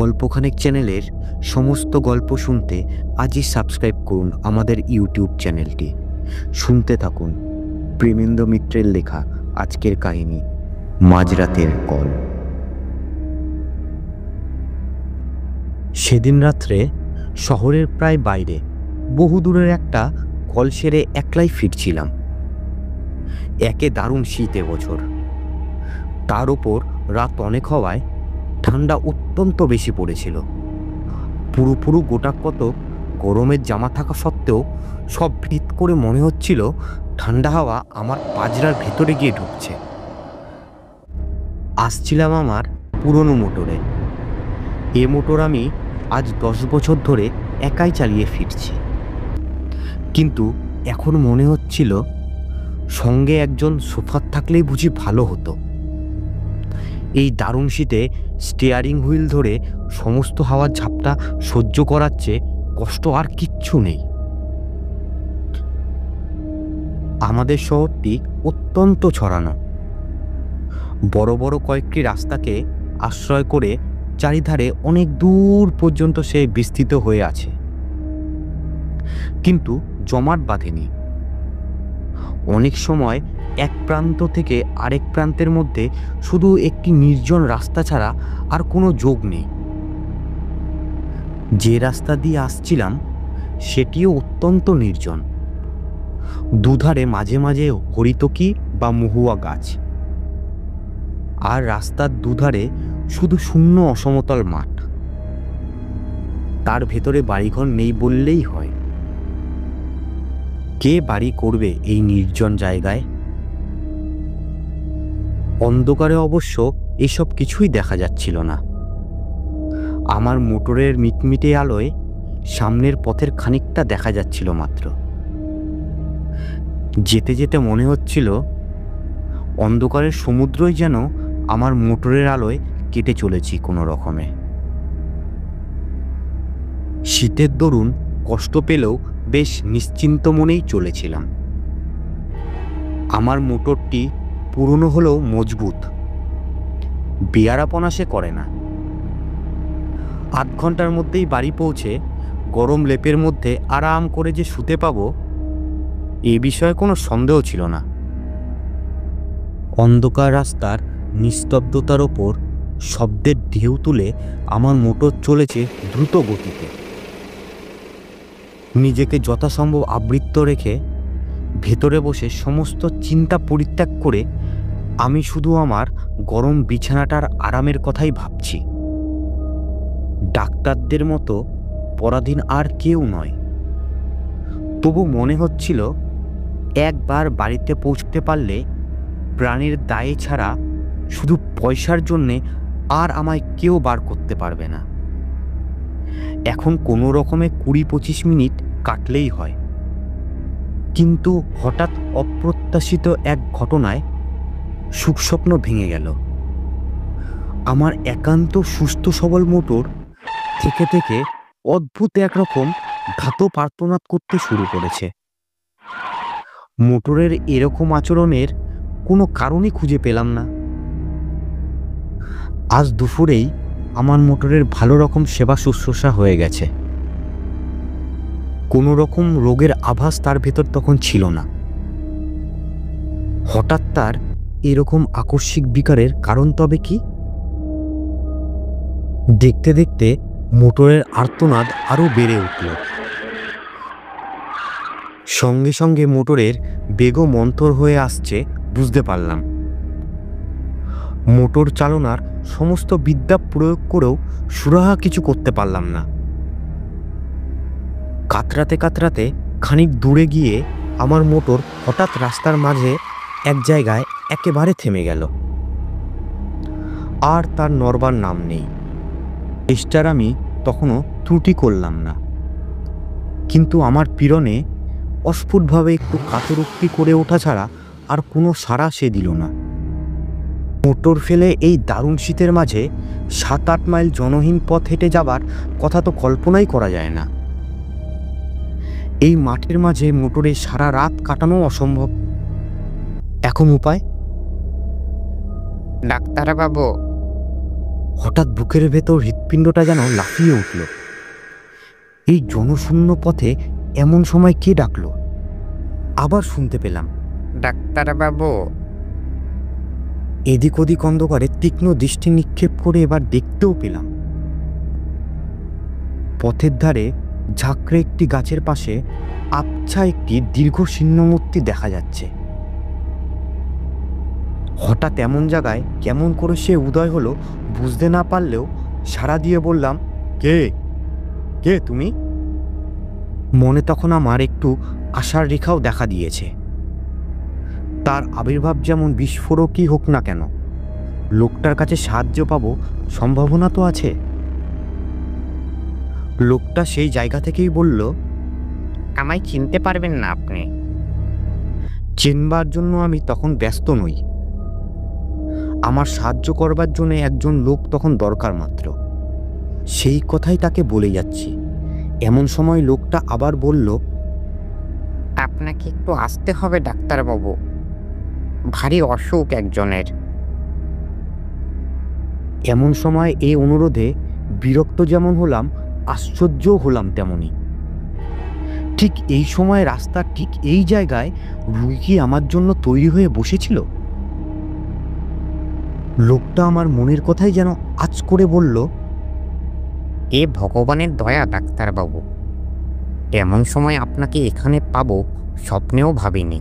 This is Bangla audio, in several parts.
গল্পখানেক চ্যানেলের সমস্ত গল্প শুনতে আজই সাবস্ক্রাইব করুন আমাদের ইউটিউব চ্যানেলটি। শুনতে থাকুন প্রেমেন্দ্র মিত্রের লেখা আজকের কাহিনী মাঝরাতের কল। সেদিন রাত্রে শহরের প্রায় বাইরে বহু দূরের একটা কল সেরে একলাই ফিরছিলাম। একে দারুণ শীত বছর, তার ওপর রাত অনেক হওয়ায় ঠান্ডা অত্যন্ত বেশি পড়েছিল। পুরো গোটা কত গরমের জামা থাকা সত্ত্বেও সব ভিত করে মনে হচ্ছিল ঠান্ডা হাওয়া আমার পাজরার ভেতরে গিয়ে ঢুকছে। আসছিলাম আমার পুরনো মোটরে। এ মোটর আমি আজ 10 বছর ধরে একাই চালিয়ে ফিরছি, কিন্তু এখন মনে হচ্ছিল সঙ্গে একজন সোফার থাকলেই বুঝি ভালো হতো। এই দারুণ শীতে স্টিয়ারিং হুইল ধরে সমস্ত হাওয়ার ঝাপটা সহ্য করার চেয়ে কষ্ট আর কিচ্ছু নেই। আমাদের শহরটি অত্যন্ত ছড়ানো, বড় বড় কয়েকটি রাস্তাকে আশ্রয় করে চারিধারে অনেক দূর পর্যন্ত সে বিস্তৃত হয়ে আছে, কিন্তু জমাট বাঁধেনি। অনেক সময় এক প্রান্ত থেকে আরেক প্রান্তের মধ্যে শুধু একটি নির্জন রাস্তা ছাড়া আর কোনো যোগ নেই। যে রাস্তা দিয়ে আসছিলাম সেটিও অত্যন্ত নির্জন। দুধারে মাঝে মাঝে হরিতকি বা মহুয়া গাছ, আর রাস্তার দুধারে শুধু শূন্য অসমতল মাঠ। তার ভেতরে বাড়িঘর নেই বললেই হয়। কে বাড়ি করবে এই নির্জন জায়গায়? অন্ধকারে অবশ্য এসব কিছুই দেখা যাচ্ছিল না। আমার মোটরের মিটমিটে আলোয় সামনের পথের খানিকটা দেখা যাচ্ছিল মাত্র। যেতে যেতে মনে হচ্ছিল অন্ধকারের সমুদ্রই যেন আমার মোটরের আলোয় কেটে চলেছি কোনো রকমে। শীতের দরুন কষ্ট পেলেও বেশ নিশ্চিন্ত মনেই চলেছিলাম। আমার মোটরটি পুরনো হলেও মজবুত, বেয়ারাপনা সে করে না। আধ ঘন্টার মধ্যেই বাড়ি পৌঁছে গরম লেপের মধ্যে আরাম করে যে শুতে পাবো এ বিষয়ে কোনো সন্দেহ ছিল না। অন্ধকার রাস্তার নিস্তব্ধতার ওপর শব্দের ঢেউ তুলে আমার মোটর চলেছে দ্রুত গতিতে। নিজেকে যথাসম্ভব আবৃত্ত রেখে ভেতরে বসে সমস্ত চিন্তা পরিত্যাগ করে আমি শুধু আমার গরম বিছানাটার আরামের কথাই ভাবছি। ডাক্তারদের মতো পরাধীন আর কেউ নয়। তবু মনে হচ্ছিল একবার বাড়িতে পৌঁছতে পারলে প্রাণের দায়ে ছাড়া শুধু পয়সার জন্যে আর আমায় কেউ বার করতে পারবে না। এখন কোনো রকমে 20-25 মিনিট কাটলেই হয়। কিন্তু হঠাৎ অপ্রত্যাশিত এক ঘটনায় সুখস্বপ্ন ভেঙে গেল। আমার একান্ত সুস্থ সবল মোটর থেকে থেকে অদ্ভুত একরকম ধাতব আর্তনাদ করতে শুরু করেছে। মোটরের এরকম আচরণের কোনো কারণই খুঁজে পেলাম না। আজ দুপুরেই আমার মোটরের ভালো রকম সেবা শুশ্রূষা হয়ে গেছে। কোনো রকম রোগের আভাস তার ভেতর তখন ছিল না। হঠাৎ তার এরকম আকস্মিক বিকারের কারণ তবে কি? দেখতে দেখতে মোটরের আর্তনাদ আরও বেড়ে উঠল। সঙ্গে সঙ্গে মোটরের বেগও মন্থর হয়ে আসছে বুঝতে পারলাম। মোটর চালনার সমস্ত বিদ্যা প্রয়োগ করেও সুরাহা কিছু করতে পারলাম না। কাতরাতে কাতরাতে খানিক দূরে গিয়ে আমার মোটর হঠাৎ রাস্তার মাঝে এক জায়গায় একেবারে থেমে গেল, আর তার নড়বার নাম নেই। চেষ্টার আমি তখনও ত্রুটি করলাম না, কিন্তু আমার পীড়নে অস্ফুটভাবে একটু কাতরোক্তি করে ওঠা ছাড়া আর কোনো সাড়া সে দিল না। মোটর ফেলে এই দারুণ শীতের মাঝে 7-8 মাইল জনহীন পথ হেঁটে যাবার কথা তো কল্পনাই করা যায় না। এই মাঠের মাঝে মোটরে সারা রাত কাটানো অসম্ভব। এখন উপায়? ডাক্তারবাবু, হঠাৎ বুকের ভেতর হৃৎপিণ্ডটা যেন লাফিয়ে উঠল। এই জনশূন্য পথে এমন সময় কে ডাকলো? আবার শুনতে পেলাম, ডাক্তারবাবু। এদিক ওদিক অন্ধকারে তীক্ষ্ণ দৃষ্টি নিক্ষেপ করে এবার দেখতেও পেলাম পথের ধারে ঝাঁকড়ে একটি গাছের পাশে আবছা একটি দীর্ঘ ছিন্নমূর্তি দেখা যাচ্ছে। হঠাৎ এমন জায়গায় কেমন করে সে উদয় হলো বুঝতে না পারলেও সাড়া দিয়ে বললাম, কে কে তুমি? মনে তখন আমার একটু আশার রেখাও দেখা দিয়েছে। তার আবির্ভাব যেমন বিস্ফোরকই হোক না কেন, লোকটার কাছে সাহায্য পাবো সম্ভাবনা তো আছে। লোকটা সেই জায়গা থেকেই বলল, আমায় চিনতে পারবেন না আপনি? চেনবার জন্য আমি তখন ব্যস্ত নই। আমার সাহায্য করবার জন্য একজন লোক তখন দরকার মাত্র। সেই কথাই তাকে বলে যাচ্ছি, এমন সময় লোকটা আবার বলল, আপনাকে একটু আসতে হবে ডাক্তারবাবু, ভারী অসুখ একজনের। এমন সময় এই অনুরোধে বিরক্ত যেমন হলাম, আশ্চর্যও হলাম তেমনি। ঠিক এই সময় রাস্তার ঠিক এই জায়গায় রুগী কি আমার জন্য তৈরি হয়ে বসেছিল? লোকটা আমার মনের কথাই যেন আঁচ করে বলল, এ ভগবানের দয়া ডাক্তারবাবু, এমন সময় আপনাকে এখানে পাবো স্বপ্নেও ভাবিনি,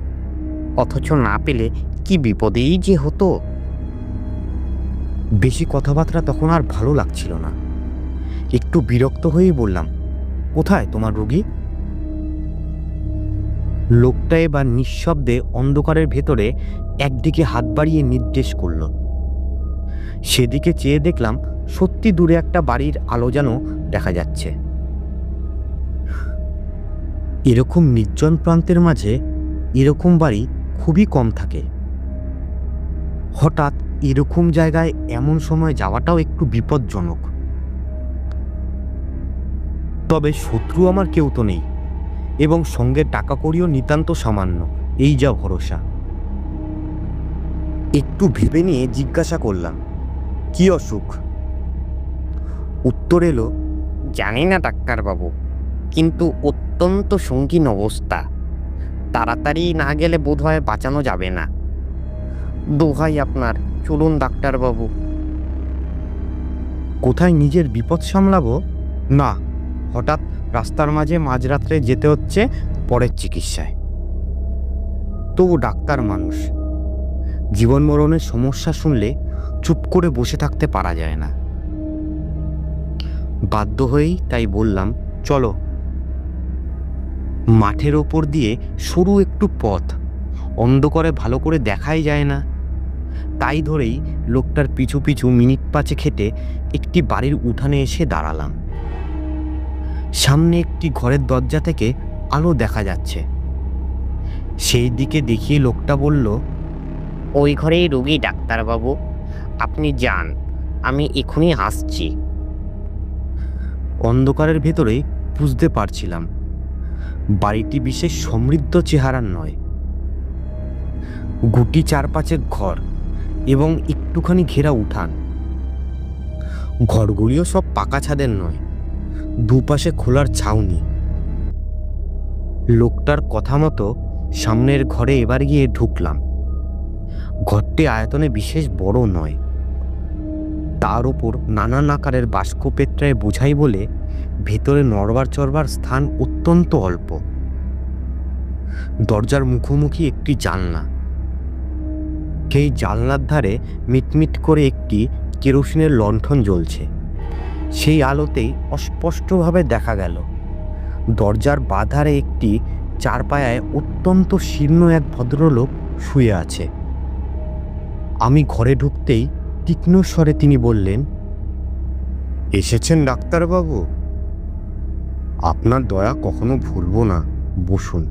অথচ না পেলে কি বিপদেই যে হতো। বেশি কথাবার্তা তখন আর ভালো লাগছিল না। একটু বিরক্ত হয়েই বললাম, কোথায় তোমার রোগী? লোকটা এবার নিঃশব্দে অন্ধকারের ভেতরে একদিকে হাত বাড়িয়ে নির্দেশ করল। সেদিকে চেয়ে দেখলাম সত্যি দূরে একটা বাড়ির আলো যেন দেখা যাচ্ছে। এরকম নির্জন প্রান্তের মাঝে এরকম বাড়ি খুবই কম থাকে। হঠাৎ এরকম জায়গায় এমন সময় যাওয়াটাও একটু বিপজ্জনক। তবে শত্রু আমার কেউ তো নেই, এবং সঙ্গে টাকা কড়িও নিতান্ত সামান্য, এই যা ভরসা। একটু ভেবে নিয়ে জিজ্ঞাসা করলাম, কি অসুখ? উত্তর এলো, জানি না ডাক্তারবাবু, কিন্তু অত্যন্ত সঙ্গীন অবস্থা, তাড়াতাড়ি না গেলে বোধহয় বাঁচানো যাবে না। দোহাই আপনার, চলুন ডাক্তারবাবু। কোথায় নিজের বিপদ সামলাবো? না, হঠাৎ রাস্তার মাঝে মাঝরাত্রে যেতে হচ্ছে পরের চিকিৎসায়। তবু ডাক্তার মানুষ, জীবন মরণের সমস্যা শুনলে চুপ করে বসে থাকতে পারা যায় না। বাধ্য হয়েই তাই বললাম, চলো। মাঠের ওপর দিয়ে সরু একটু পথ, অন্ধকারে ভালো করে দেখাই যায় না। তাই ধরেই লোকটার পিছু পিছু মিনিট পাঁচে খেটে একটি বাড়ির উঠানে এসে দাঁড়ালাম। সামনে একটি ঘরের দরজা থেকে আলো দেখা যাচ্ছে। সেই দিকে দেখিয়ে লোকটা বলল, ওই ঘরেই রুগী ডাক্তারবাবু, আপনি যান, আমি এখনই আসছি। অন্ধকারের ভেতরে বুঝতে পারছিলাম বাড়িটি বিশেষ সমৃদ্ধ চেহারার নয়। গুটি চারপাঁচেক ঘর এবং একটুখানি ঘেরা উঠান। ঘরগুলিও সব পাকা ছাদের নয়, দুপাশে খোলার ছাউনি। লোকটার কথা মতো সামনের ঘরে এবার গিয়ে ঢুকলাম। ঘরটি আয়তনে বিশেষ বড় নয়, তার ওপর নানান আকারের বাস্ক পেত্রায় বোঝাই বলে ভেতরে নড়বার চড়বার স্থান অত্যন্ত অল্প। দরজার মুখোমুখি একটি জানলা। সেই জানলার ধারে মিটমিট করে একটি কেরোসিনের লণ্ঠন জ্বলছে। সেই আলোতেই অস্পষ্টভাবে দেখা গেল দরজার বাধারে একটি চারপায়ায় অত্যন্ত শীর্ণ এক ভদ্রলোক শুয়ে আছে। আমি ঘরে ঢুকতেই তীক্ষ্ণ স্বরে তিনি বললেন, এসেছেন ডাক্তারবাবু? আপনার দয়া কখনো ভুলব না, বসুন।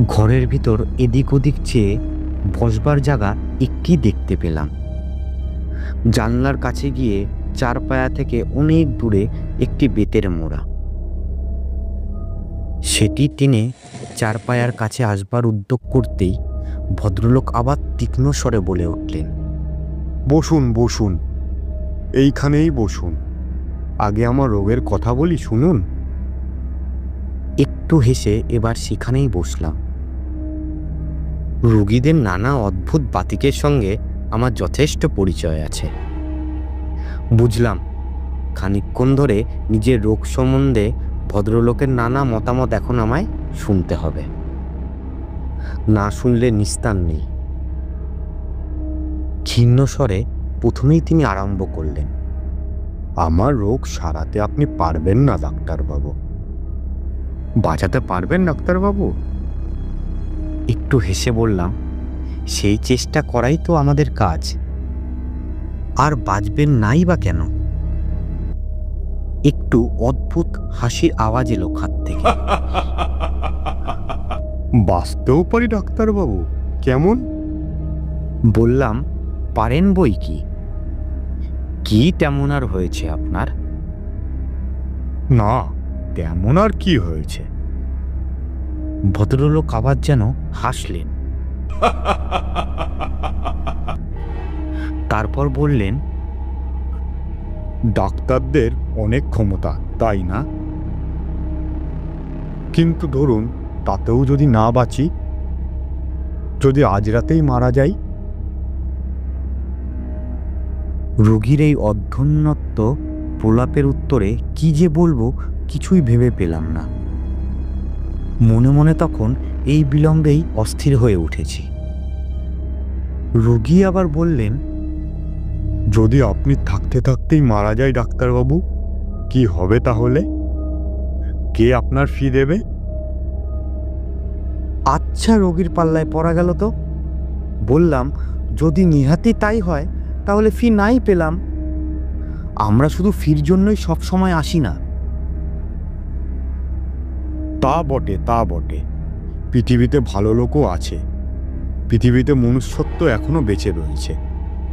ঘরের ভিতর এদিক ওদিক চেয়ে বসবার জায়গা একটি দেখতে পেলাম। জানলার কাছে গিয়ে চারপায়া থেকে অনেক দূরে একটি বেতের মোড়া। সেটি টেনে চারপায়ার কাছে আসবার উদ্যোগ করতেই ভদ্রলোক আবার তীক্ষ্ণ স্বরে বলে উঠলেন, বসুন বসুন, এইখানেই বসুন, আগে আমার রোগের কথা বলি, শুনুন। একটু হেসে এবার সেখানেই বসলাম। রোগীদের নানা অদ্ভুত বাতিকের সঙ্গে আমার যথেষ্ট পরিচয় আছে। বুঝলাম খানিকক্ষণ ধরে নিজের রোগ সম্বন্ধে ভদ্রলোকের নানা মতামত এখন আমায় শুনতে হবে, না শুনলে নিস্তার নেই। ক্ষীণ স্বরে প্রথমেই তিনি আরম্ভ করলেন, আমার রোগ সারাতে আপনি পারবেন না ডাক্তারবাবু। বাঁচাতে পারবেন ডাক্তারবাবু? একটু হেসে বললাম, সেই চেষ্টা করাই তো আমাদের কাজ। আর বাঁচবেন নাই বা কেন? একটু অদ্ভুত হাসির আওয়াজ এলো খাট থেকে। বাঁচতেও পারি ডাক্তারবাবু, কেমন? বললাম, পারেন বই কি। কি তেমন আর হয়েছে আপনার? না, তেমন আর কি হয়েছে? ভদ্রলোক আবার যেন হাসলেন। তারপর বললেন, ডাক্তারদের অনেক ক্ষমতা, তাই না? কিন্তু ধরুন তাতেও যদি না বাঁচি, যদি আজ রাতেই মারা যাই? রোগীর এই অধ্যন্নত্ব প্রলাপের উত্তরে কি যে বলবো কিছুই ভেবে পেলাম না। মনে মনে তখন এই বিলম্বেই অস্থির হয়ে উঠেছি। রোগী আবার বললেন, যদি আপনি থাকতে থাকতেই মারা যায় ডাক্তারবাবু, কি হবে তাহলে? কে আপনার ফি দেবে? আচ্ছা, রোগীর পাল্লায় পড়া গেল তো। বললাম, যদি নিহাতি তাই হয় তাহলে ফি নাই পেলাম। আমরা শুধু ফির জন্যই সব সময় আসি না। তা বটে, তা বটে। পৃথিবীতে ভালো লোকও আছে, পৃথিবীতে মনুষ্যত্ব এখনো বেঁচে রয়েছে,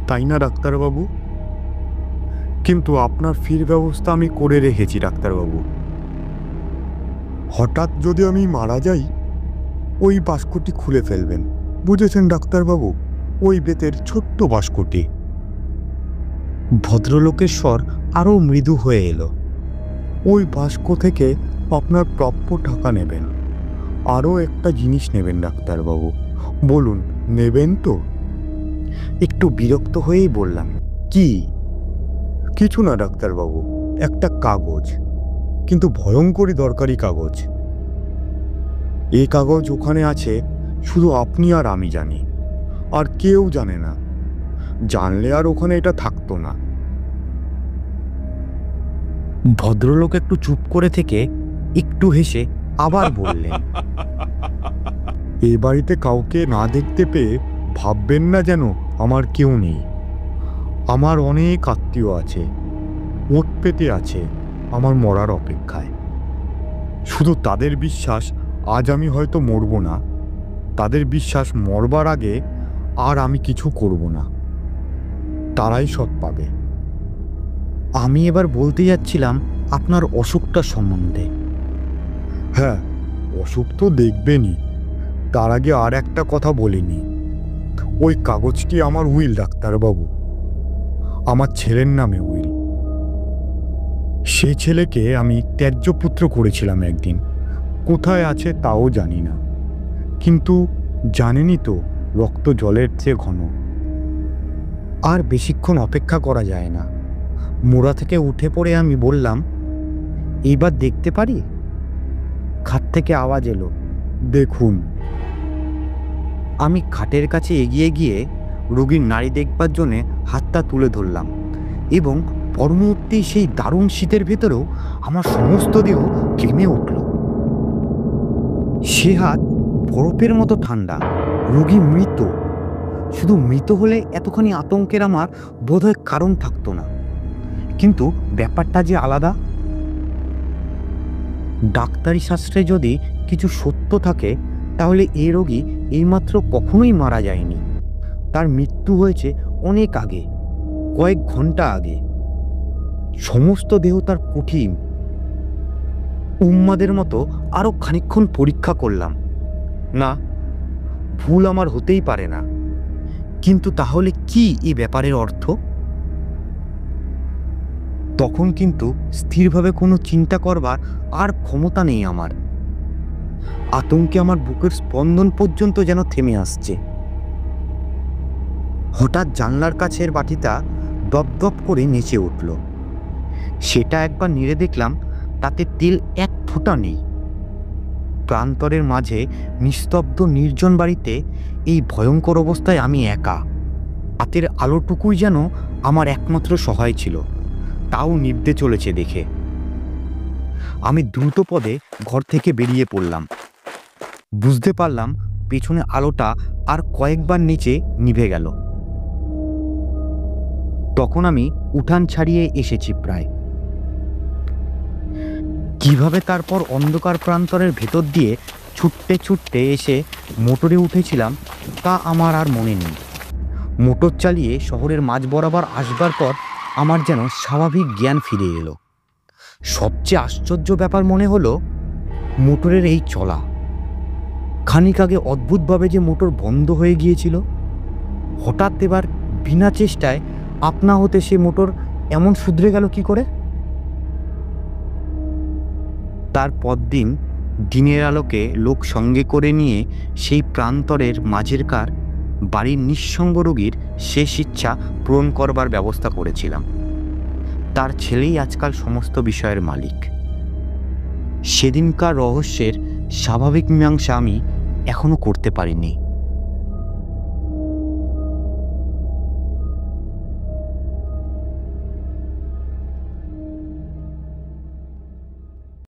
তাই না ডাক্তারবাবু? কিন্তু আপনার ফির ব্যবস্থা আমি করে রেখেছি ডাক্তারবাবু। হঠাৎ যদি আমি মারা যাই, ওই বাস্কটি খুলে ফেলবেন, বুঝেছেন ডাক্তারবাবু? ওই বেতের ছোট্ট বাস্কটি। ভদ্রলোকের স্বর আরও মৃদু হয়ে এলো। ওই বাস্ক থেকে আপনার প্রাপ্য টাকা নেবেন, আরও একটা জিনিস নেবেন ডাক্তারবাবু। বলুন, নেবেন তো? একটু বিরক্ত হয়েই বললাম, কি? কিছু না ডাক্তারবাবু, একটা কাগজ, কিন্তু ভয়ঙ্করই দরকারি কাগজ। এই কাগজ ওখানে আছে, শুধু আপনি আর আমি জানি, আর কেউ জানে না। জানলে আর ওখানে এটা থাকতো না। ভদ্রলোক একটু চুপ করে থেকে একটু হেসে আবার বললেন, এ বাড়িতে কাউকে না দেখতে পেয়ে ভাববেন না যেন আমার কেউ নেই। আমার অনেক আত্মীয় আছে, ওট পেতে আছে আমার মরার অপেক্ষায়। শুধু তাদের বিশ্বাস আজ আমি হয়তো মরব না, তাদের বিশ্বাস মরবার আগে আর আমি কিছু করব না, তারাই সব পাবে। আমি এবার বলতে যাচ্ছিলাম আপনার অসুখটা সম্বন্ধে। হ্যাঁ, অসুখ তো দেখবেনই, তার আগে আর একটা কথা বলিনি। ওই কাগজটি আমার উইল ডাক্তারবাবু, আমার ছেলের নামে উইল। সে ছেলেকে আমি ত্যায্য পুত্র করেছিলাম একদিন, কোথায় আছে তাও জানি না। কিন্তু জানেনই তো, রক্ত জলের চেয়ে ঘন। আর বেশিক্ষণ অপেক্ষা করা যায় না। মোড়া থেকে উঠে পড়ে আমি বললাম, এইবার দেখতে পারি? খাট থেকে আওয়াজ এলো, দেখুন। আমি খাটের কাছে এগিয়ে গিয়ে রোগীর নাড়ি দেখবার জন্যে হাতটা তুলে ধরলাম, এবং পরমুহূর্তেই সেই দারুণ শীতের ভেতরেও আমার সমস্ত দেহ ঘেমে উঠল। সে হাত বরফের মতো ঠান্ডা। রোগী মৃত। শুধু মৃত হলে এতখানি আতঙ্কের আমার বোধহয় কারণ থাকতো না, কিন্তু ব্যাপারটা যে আলাদা। ডাক্তারি শাস্ত্রে যদি কিছু সত্য থাকে, তাহলে এই রোগী এইমাত্র কখনোই মারা যায়নি। তার মৃত্যু হয়েছে অনেক আগে, কয়েক ঘন্টা আগে। সমস্ত দেহ তার কঠিন। উন্মাদের মতো আরো খানিকক্ষণ পরীক্ষা করলাম। না, ভুল আমার হতেই পারে না। কিন্তু তাহলে কি এই ব্যাপারের অর্থ? তখন কিন্তু স্থিরভাবে কোনো চিন্তা করবার আর ক্ষমতা নেই আমার। আতঙ্কে আমার বুকের স্পন্দন পর্যন্ত যেন থেমে আসছে। হঠাৎ জানলার কাছের বাটিটা দপদপ করে নেচে উঠল। সেটা একবার নেড়ে দেখলাম, তাতে তেল এক ফোঁটা নেই। প্রান্তরের মাঝে নিস্তব্ধ নির্জন বাড়িতে এই ভয়ঙ্কর অবস্থায় আমি একা। রাতের আলোটুকুই যেন আমার একমাত্র সহায় ছিল, তাও নিভতে চলেছে দেখে। আমি দ্রুত পদে ঘর থেকে বেরিয়ে পড়লাম। বুঝতে পারলাম পেছনে আলোটা আর কয়েকবার নিচে নিভে গেল। তখন আমি উঠান ছাড়িয়ে এসেছি প্রায়। কিভাবে তারপর অন্ধকার প্রান্তরের ভেতর দিয়ে ছুটতে ছুটতে এসে মোটরে উঠেছিলাম তা আমার আর মনে নেই। মোটর চালিয়ে শহরের মাঝ বরাবর আসবার পর আমার যেন স্বাভাবিক জ্ঞান ফিরে এলো। সবচেয়ে আশ্চর্য ব্যাপার মনে হলো মোটরের এই চলা। খানিক আগে অদ্ভুতভাবে যে মোটর বন্ধ হয়ে গিয়েছিল, হঠাৎ এবার বিনা চেষ্টায় আপনা হতে সে মোটর এমন শুধরে গেল কি করে? তার পরদিন দিনের আলোকে লোক সঙ্গে করে নিয়ে সেই প্রান্তরের মাঝেরকার বাড়ির নিঃসঙ্গ রোগীর শেষ ইচ্ছা পূরণ করবার ব্যবস্থা করেছিলাম। তার ছেলেই আজকাল সমস্ত বিষয়ের মালিক। সেদিনকার রহস্যের স্বাভাবিক মীমাংসা আমি এখনো করতে পারিনি।